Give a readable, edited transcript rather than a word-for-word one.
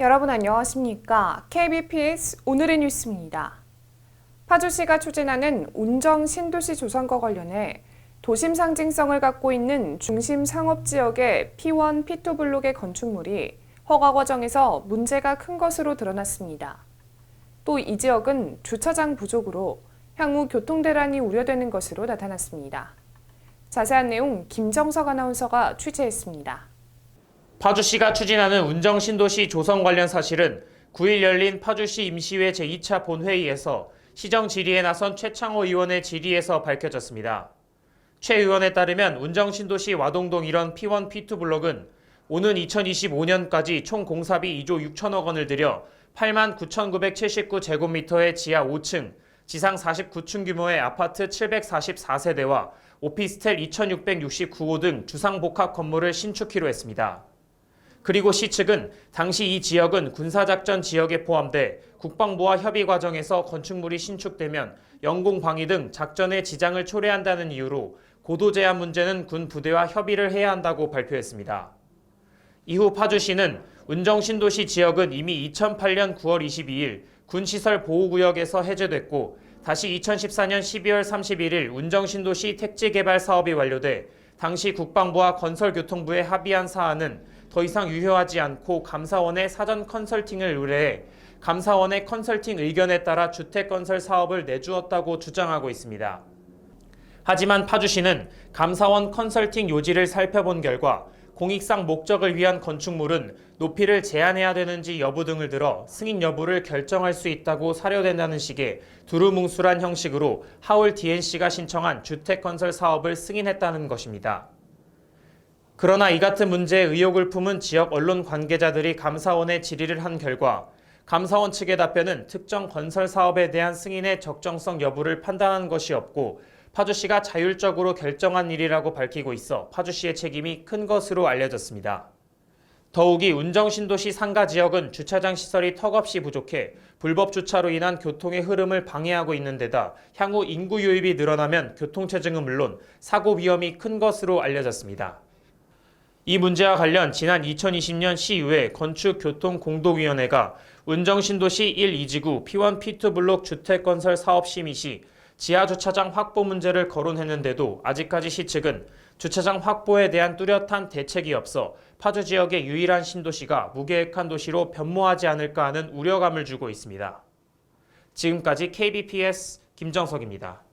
여러분 안녕하십니까? KBPS 오늘의 뉴스입니다. 파주시가 추진하는 운정 신도시 조성과 관련해 도심 상징성을 갖고 있는 중심 상업지역의 P1, P2 블록의 건축물이 허가 과정에서 문제가 큰 것으로 드러났습니다. 또 이 지역은 주차장 부족으로 향후 교통대란이 우려되는 것으로 나타났습니다. 자세한 내용 김정석 아나운서가 취재했습니다. 파주시가 추진하는 운정신도시 조성 관련 사실은 9일 열린 파주시 임시회 제2차 본회의에서 시정 질의에 나선 최창호 의원의 질의에서 밝혀졌습니다. 최 의원에 따르면 운정신도시 와동동 1원 P1, P2 블록은 오는 2025년까지 총 공사비 2조 6천억 원을 들여 89,979제곱미터의 지하 5층, 지상 49층 규모의 아파트 744세대와 오피스텔 2,669호 등 주상복합 건물을 신축키로 했습니다. 그리고 시 측은 당시 이 지역은 군사작전 지역에 포함돼 국방부와 협의 과정에서 건축물이 신축되면 영공 방위 등 작전에 지장을 초래한다는 이유로 고도 제한 문제는 군 부대와 협의를 해야 한다고 발표했습니다. 이후 파주시는 운정신도시 지역은 이미 2008년 9월 22일 군시설 보호구역에서 해제됐고 다시 2014년 12월 31일 운정신도시 택지개발 사업이 완료돼 당시 국방부와 건설교통부에 합의한 사안은 더 이상 유효하지 않고 감사원에 사전 컨설팅을 의뢰해 감사원의 컨설팅 의견에 따라 주택건설 사업을 내주었다고 주장하고 있습니다. 하지만 파주시는 감사원 컨설팅 요지를 살펴본 결과 공익상 목적을 위한 건축물은 높이를 제한해야 되는지 여부 등을 들어 승인 여부를 결정할 수 있다고 사료된다는 식의 두루뭉술한 형식으로 하울 DNC가 신청한 주택건설 사업을 승인했다는 것입니다. 그러나 이 같은 문제에 의혹을 품은 지역 언론 관계자들이 감사원에 질의를 한 결과 감사원 측의 답변은 특정 건설 사업에 대한 승인의 적정성 여부를 판단한 것이 없고 파주시가 자율적으로 결정한 일이라고 밝히고 있어 파주시의 책임이 큰 것으로 알려졌습니다. 더욱이 운정신도시 상가 지역은 주차장 시설이 턱없이 부족해 불법 주차로 인한 교통의 흐름을 방해하고 있는 데다 향후 인구 유입이 늘어나면 교통체증은 물론 사고 위험이 큰 것으로 알려졌습니다. 이 문제와 관련 지난 2020년 시의회 건축교통공동위원회가 운정신도시 1, 2지구 P1, P2 블록 주택건설 사업심의 시 지하주차장 확보 문제를 거론했는데도 아직까지 시 측은 주차장 확보에 대한 뚜렷한 대책이 없어 파주 지역의 유일한 신도시가 무계획한 도시로 변모하지 않을까 하는 우려감을 주고 있습니다. 지금까지 KBPS 김정석입니다.